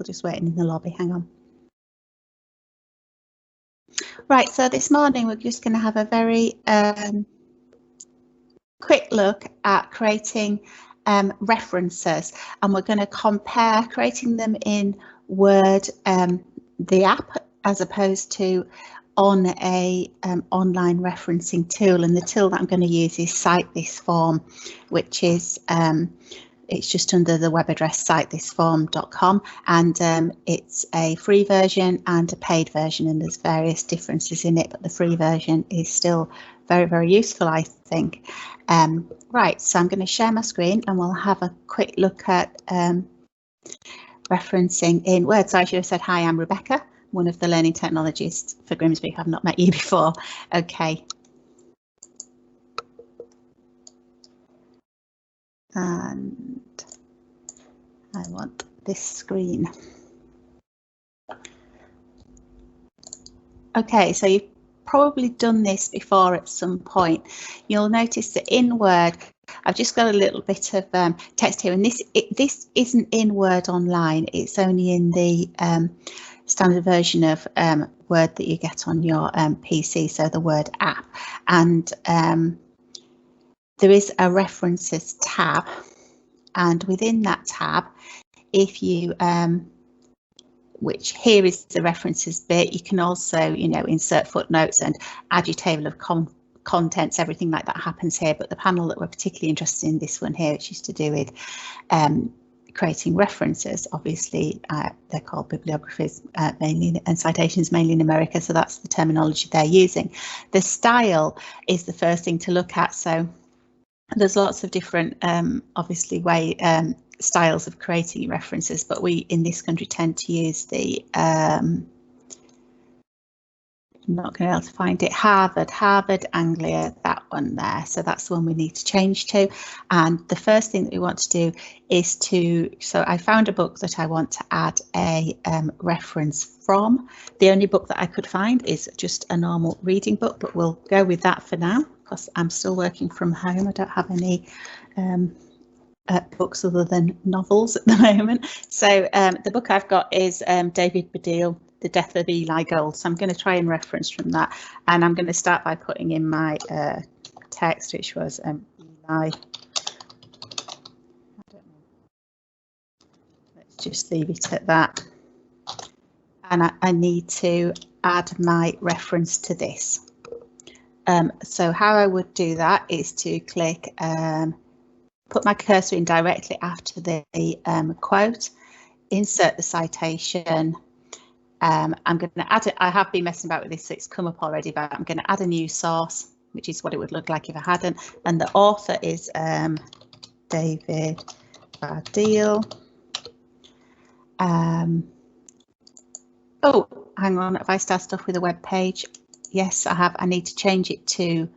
people just waiting in the lobby. Hang on. Right, so this morning we're just going to have a very quick look at creating references, and we're going to compare creating them in Word, the app, as opposed to on a online referencing tool. And the tool that I'm going to use is CiteThisForm, which is it's just under the web address citethisform.com, and it's a free version and a paid version, and there's various differences in it, but the free version is still very, very useful, I think. Right, so I'm going to share my screen and we'll have a quick look at referencing in Word. So I should have said, hi, I'm Rebecca, one of the learning technologists for Grimsby. I've not met you before. Okay. And I want this screen. Okay, so you've probably done this before at some point. You'll notice that in Word, I've just got a little bit of text here, and this isn't in Word Online. It's only in the standard version of Word that you get on your PC, so the Word app. And there is a references tab, and within that tab, if you which here is the references bit, you can also, you know, insert footnotes and add your table of contents, everything like that happens here. But the panel that we're particularly interested in, this one here, which is to do with creating references, obviously they're called bibliographies mainly, and citations mainly in America, so that's the terminology they're using. The style is the first thing to look at. So there's lots of different obviously styles of creating references, but we in this country tend to use the I'm not going to be able to find it, Harvard, Anglia, that one there. So that's the one we need to change to. And the first thing that we want to do is so I found a book that I want to add a reference from. The only book that I could find is just a normal reading book, but we'll go with that for now because I'm still working from home. I don't have any books other than novels at the moment. So the book I've got is David Baddiel, The Death of Eli Gold. So I'm going to try and reference from that, and I'm going to start by putting in my text, which was Eli. I don't know. Let's just leave it at that. And I need to add my reference to this. So how I would do that is to click put my cursor in directly after the quote, insert the citation. I'm going to add it. I have been messing about with this, so it's come up already, but I'm going to add a new source, which is what it would look like if I hadn't. And the author is David Baddiel. Oh, hang on. Have I started off with a web page? Yes, I have. I need to change it to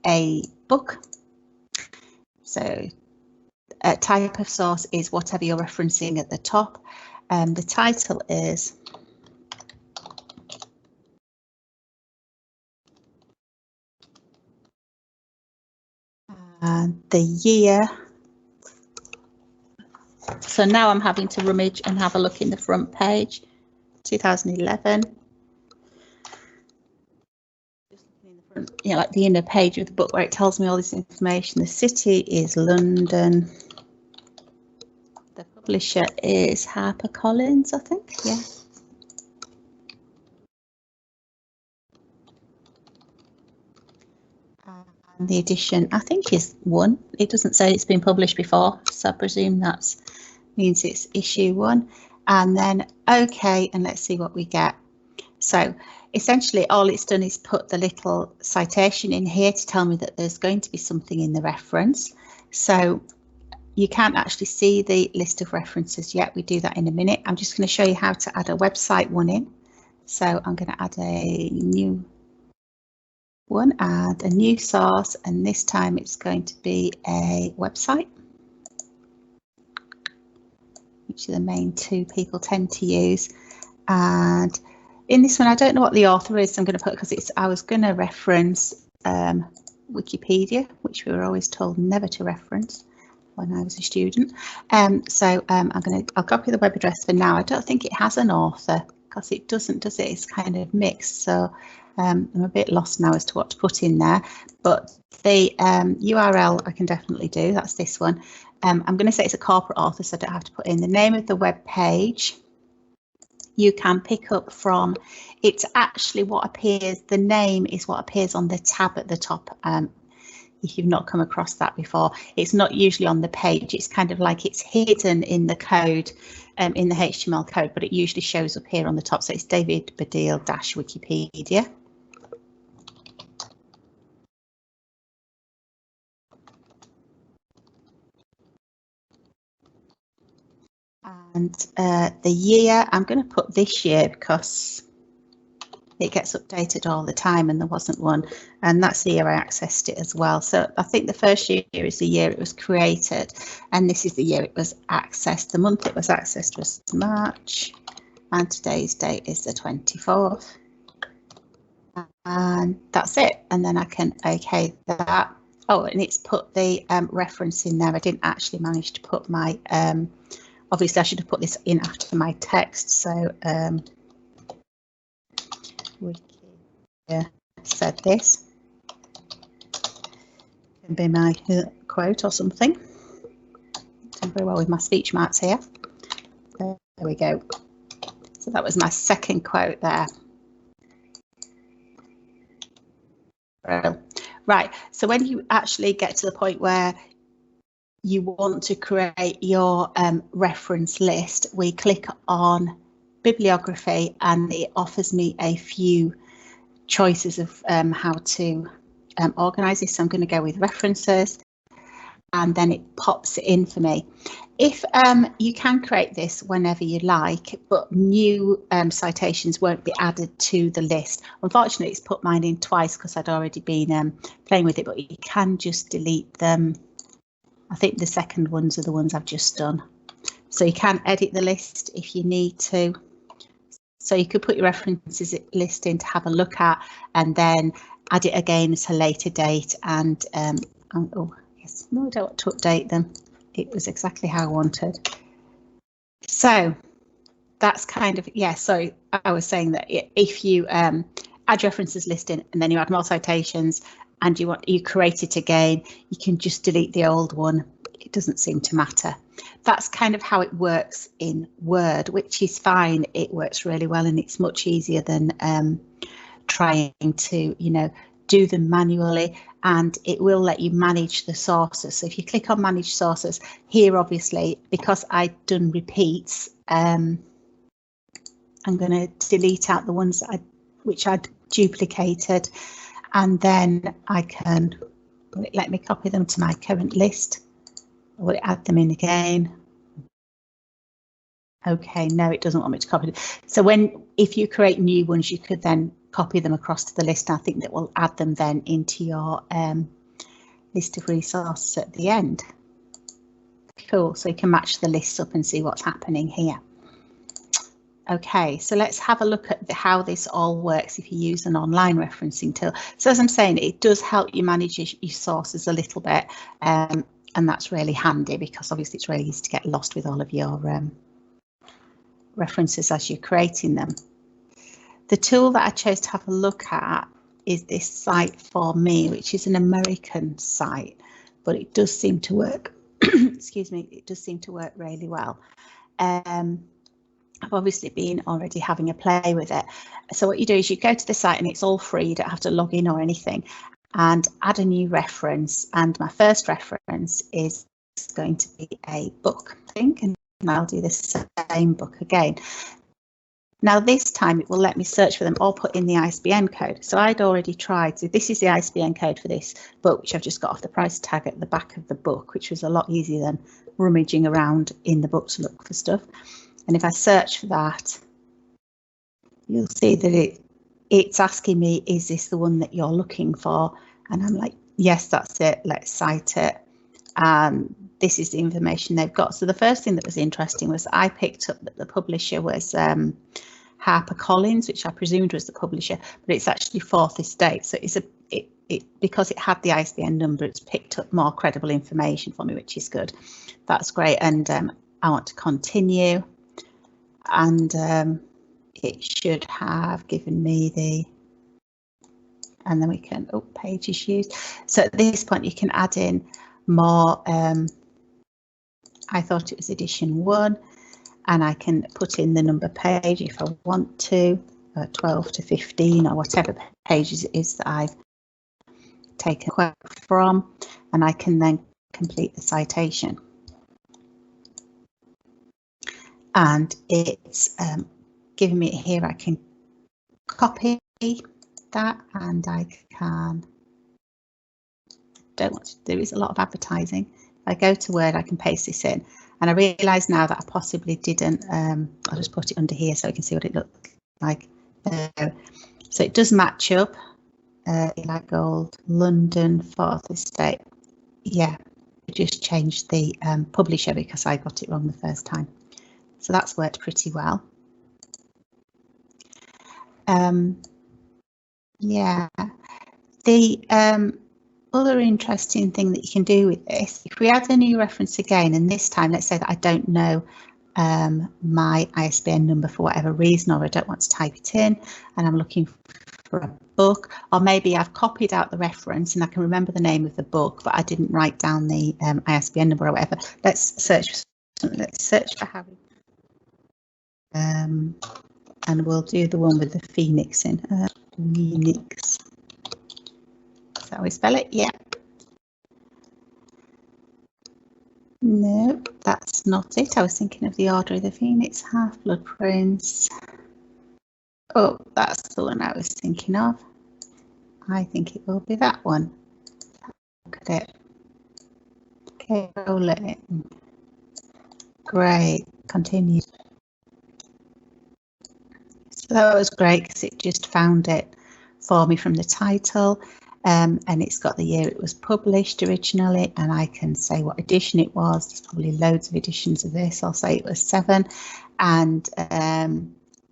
a book. So a type of source is whatever you're referencing at the top. The title is the year. So now I'm having to rummage and have a look in the front page. 2011. Just looking in the front, you know, like the inner page of the book where it tells me all this information. The city is London. The publisher is HarperCollins, I think. Yeah. And the edition, I think, is 1. It doesn't say it's been published before, so I presume that means it's issue 1. And then OK, and let's see what we get. So essentially all it's done is put the little citation in here to tell me that there's going to be something in the reference. So you can't actually see the list of references yet. We do that in a minute. I'm just going to show you how to add a website one in. So I'm going to add a new one, add a new source, and this time it's going to be a website, which are the main 2 people tend to use. And in this one, I don't know what the author is, so I'm going to put, because I was going to reference Wikipedia, which we were always told never to reference. when I was a student. I'll copy the web address for now. I don't think it has an author because it doesn't, does it? It's kind of mixed. So I'm a bit lost now as to what to put in there. But the URL I can definitely do. That's this one. I'm going to say it's a corporate author, so I don't have to put in the name of the web page. You can pick up from, it's actually what appears, the name is what appears on the tab at the top. If you've not come across that before, it's not usually on the page. It's kind of like it's hidden in the code, in the HTML code, but it usually shows up here on the top. So it's David Baddiel Wikipedia. And the year, I'm going to put this year because it gets updated all the time and there wasn't one, and that's the year I accessed it as well. So I think the first year is the year it was created, and this is the year it was accessed. The month it was accessed was March, and today's date is the 24th. And that's it, and then I can OK that. Oh, and it's put the reference in there. I didn't actually manage to put my, obviously I should have put this in after my text, so Wikipedia said this. Can be my quote or something. Done very well with my speech marks here. There we go. So that was my second quote there. Right, so when you actually get to the point where you want to create your reference list, we click on bibliography and it offers me a few choices of how to organise this. So I'm going to go with references, and then it pops it in for me. If you can create this whenever you like, but new citations won't be added to the list. Unfortunately, it's put mine in twice because I'd already been playing with it, but you can just delete them. I think the second ones are the ones I've just done. So you can edit the list if you need to. So you could put your references list in to have a look at, and then add it again at a later date. And oh yes, no, I don't want to update them. It was exactly how I wanted. So that's kind of, yeah, so I was saying that if you add references list in and then you add more citations and you create it again, you can just delete the old one. It doesn't seem to matter. That's kind of how it works in Word, which is fine. It works really well, and it's much easier than trying to, do them manually, and it will let you manage the sources. So if you click on manage sources here, obviously, because I've done repeats, I'm going to delete out the ones that which I'd duplicated, and then I can, will it let me copy them to my current list? Or will it add them in again? OK, no, it doesn't want me to copy them. So if you create new ones, you could then copy them across to the list. I think that will add them then into your list of resources at the end. Cool, so you can match the lists up and see what's happening here. OK, so let's have a look at how this all works if you use an online referencing tool. So as I'm saying, it does help you manage your sources a little bit, and that's really handy because obviously it's really easy to get lost with all of your references as you're creating them. The tool that I chose to have a look at is this Site for Me, which is an American site, but it does seem to work. Excuse me, it does seem to work really well. I've obviously been already having a play with it. So what you do is you go to the site and it's all free. You don't have to log in or anything, and add a new reference. And my first reference is going to be a book, I think, and I'll do the same book again. Now this time it will let me search for them or put in the ISBN code. So I'd already tried. So this is the ISBN code for this book, which I've just got off the price tag at the back of the book, which was a lot easier than rummaging around in the book to look for stuff. And if I search for that, you'll see that it's asking me, is this the one that you're looking for? And I'm like, yes, that's it. Let's cite it. This is the information they've got. So the first thing that was interesting was I picked up that the publisher was HarperCollins, which I presumed was the publisher, but it's actually Fourth Estate. So because it had the ISBN number, it's picked up more credible information for me, which is good. That's great. And I want to continue, and it should have given me the, and then we can, oh, pages used. So at this point you can add in more. I thought it was edition 1, and I can put in the number page if I want to, 12 to 15 or whatever pages it is that I've taken a quote from, and I can then complete the citation. And it's giving me here, I can copy that, and I can, don't want to, there is a lot of advertising. If I go to Word, I can paste this in, and I realise now that I possibly didn't, I'll just put it under here so I can see what it looks like. So it does match up. Eli Gold, London, 4th Estate. Yeah, I just changed the publisher because I got it wrong the first time. So that's worked pretty well. Yeah, the other interesting thing that you can do with this, if we add a new reference again, and this time let's say that I don't know my ISBN number for whatever reason, or I don't want to type it in, and I'm looking for a book, or maybe I've copied out the reference and I can remember the name of the book, but I didn't write down the ISBN number or whatever. Let's search for something. Let's search for Harry. And we'll do the one with the phoenix in. Phoenix. Is that how we spell it? Yeah. No, that's not it. I was thinking of the Order of the Phoenix, Half-Blood Prince. Oh, that's the one I was thinking of. I think it will be that one. Look at it. Okay, roll it in. Great, continue. So that was great because it just found it for me from the title, and it's got the year it was published originally, and I can say what edition it was. There's probably loads of editions of this. I'll say it was 7, and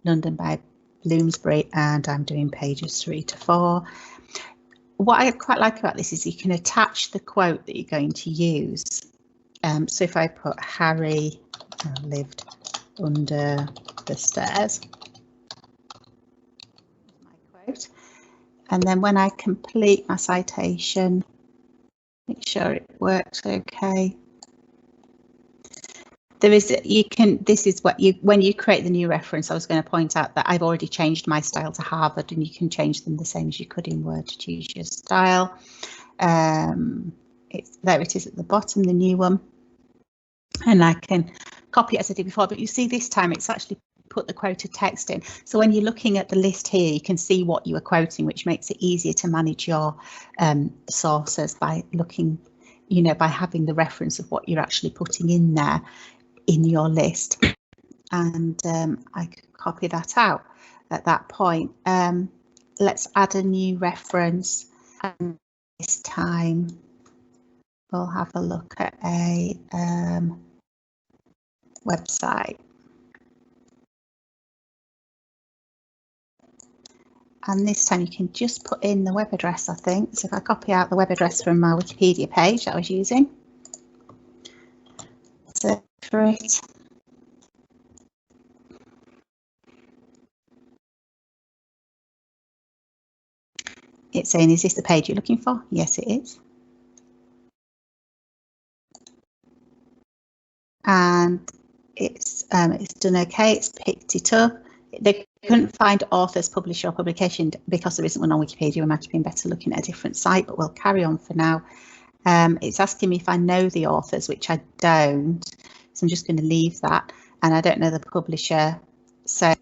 London by Bloomsbury, and I'm doing pages 3 to 4. What I quite like about this is you can attach the quote that you're going to use. So if I put Harry lived under the stairs, my quote, and then when I complete my citation, make sure it works okay. There is, you can, this is what you, when you create the new reference, I was going to point out that I've already changed my style to Harvard, and you can change them the same as you could in Word to choose your style. There it is at the bottom, the new one, and I can copy it as I did before, but you see this time it's actually put the quoted text in. So when you're looking at the list here, you can see what you are quoting, which makes it easier to manage your sources by looking, you know, by having the reference of what you're actually putting in there in your list. And I could copy that out at that point. Let's add a new reference, and this time we'll have a look at a website. And this time you can just put in the web address, I think. So if I copy out the web address from my Wikipedia page that I was using, search for it. It's saying, is this the page you're looking for? Yes, it is. And it's done okay, it's picked it up. They couldn't find authors, publisher or publication because there isn't one on Wikipedia. It might have been better looking at a different site, but we'll carry on for now. It's asking me if I know the authors, which I don't, so I'm just going to leave that, and I don't know the publisher. So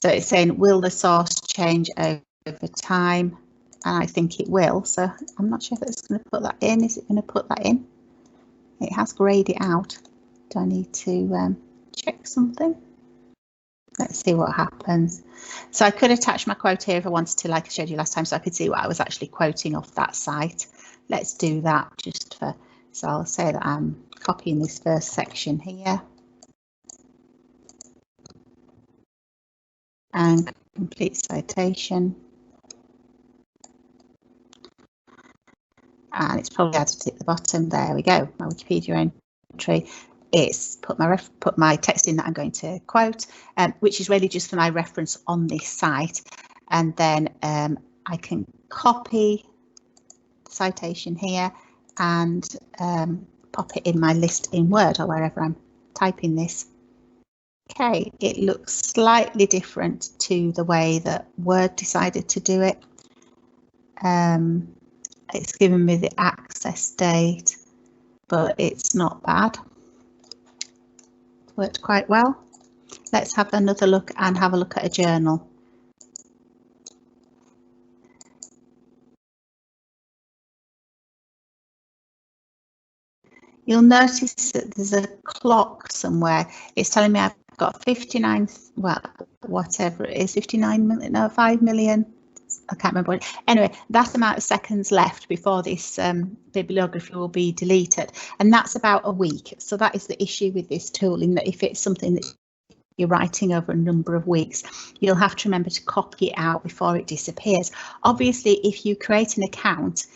it's saying, will the source change over time? And I think it will, so I'm not sure if it's going to put that in. Is it going to put that in? It has grayed it out. Do I need to check something? Let's see what happens. So I could attach my quote here if I wanted to, like I showed you last time, so I could see what I was actually quoting off that site. Let's do that just for, so I'll say that I'm copying this first section here. And complete citation. and it's probably added at the bottom. There we go, my Wikipedia entry. It's put my text in that I'm going to quote, which is really just for my reference on this site, and then I can copy the citation here and pop it in my list in Word or wherever I'm typing this. Okay, it looks slightly different to the way that Word decided to do it. It's given me the access date, but it's not bad. Worked quite well. Let's have another look and have a look at a journal. You'll notice that there's a clock somewhere. It's telling me I've got 59, well, whatever it is, 59 million, no, 5 million. I can't remember what. Anyway, that amount of seconds left before this bibliography will be deleted, and that's about a week. So that is the issue with this tool, in that if it's something that you're writing over a number of weeks, you'll have to remember to copy it out before it disappears. Obviously, if you create an account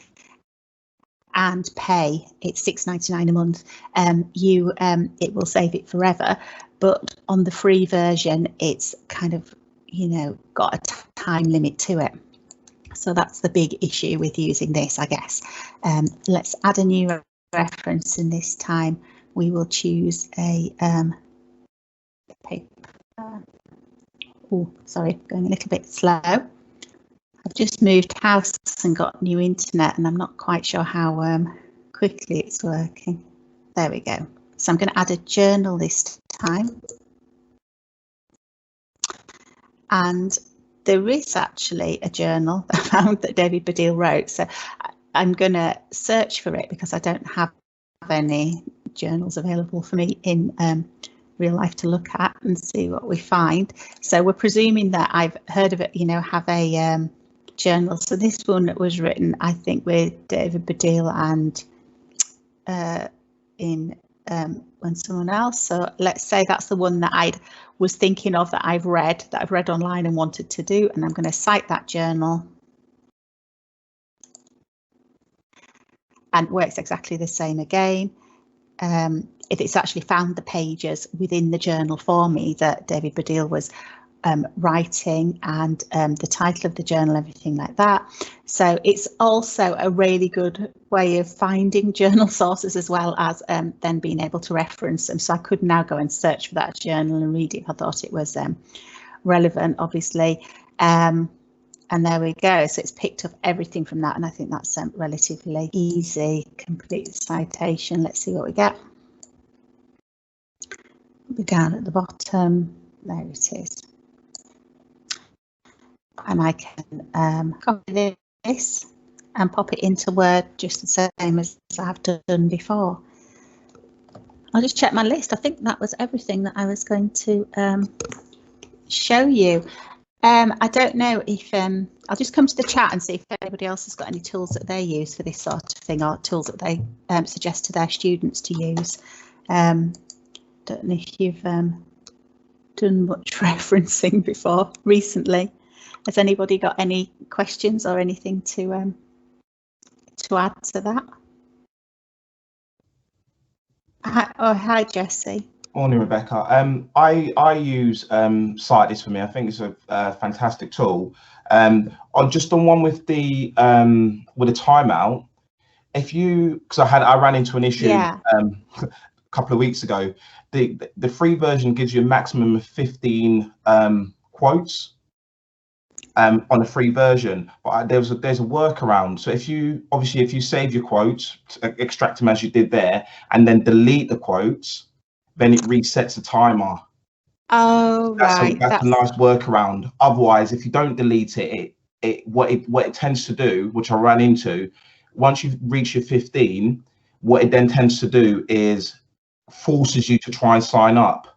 and pay, it's $6.99 a month, it will save it forever. But on the free version, it's kind of, you know, got a time limit to it. So that's the big issue with using this, I guess. Let's add a new reference, and this time we will choose a paper. Oh, sorry, going a little bit slow. I've just moved house and got new internet, and I'm not quite sure how quickly it's working. There we go. So I'm going to add a journal this time. And there is actually a journal I found that David Baddiel wrote, so I'm going to search for it because I don't have any journals available for me in real life to look at and see what we find. So we're presuming that I've heard of it, you know, have a journal. So this one was written, I think, with David Baddiel and when someone else. So let's say that's the one that I was thinking of, that I've read online and wanted to do, and I'm going to cite that journal. And it works exactly the same again. If it's actually found the pages within the journal for me that David Baddiel was writing, and the title of the journal, everything like that. So it's also a really good way of finding journal sources, as well as then being able to reference them. So I could now go and search for that journal and read it if I thought it was relevant, obviously. And there we go. So it's picked up everything from that, and I think that's relatively easy. Complete the citation. Let's see what we get. We'll be down at the bottom. There it is. And I can copy this and pop it into Word just the same as I've done before. I'll just check my list. I think that was everything that I was going to show you. I don't know if I'll just come to the chat and see if anybody else has got any tools that they use for this sort of thing, or tools that they suggest to their students to use. Don't know if you've done much referencing before recently. Has anybody got any questions or anything to add to that? Hi, Jesse. Morning, Rebecca. I use CiteThis4me. I think it's a fantastic tool. Just on one with the timeout. If you, because I ran into an issue a couple of weeks ago. The free version gives you a maximum of 15 quotes. On a free version, but there's a workaround. So if you save your quotes, extract them as you did there, and then delete the quotes, then it resets the timer. Oh, right. That's a nice workaround. Otherwise, if you don't delete it, what it tends to do, which I ran into, once you've reached your 15, what it then tends to do is forces you to try and sign up.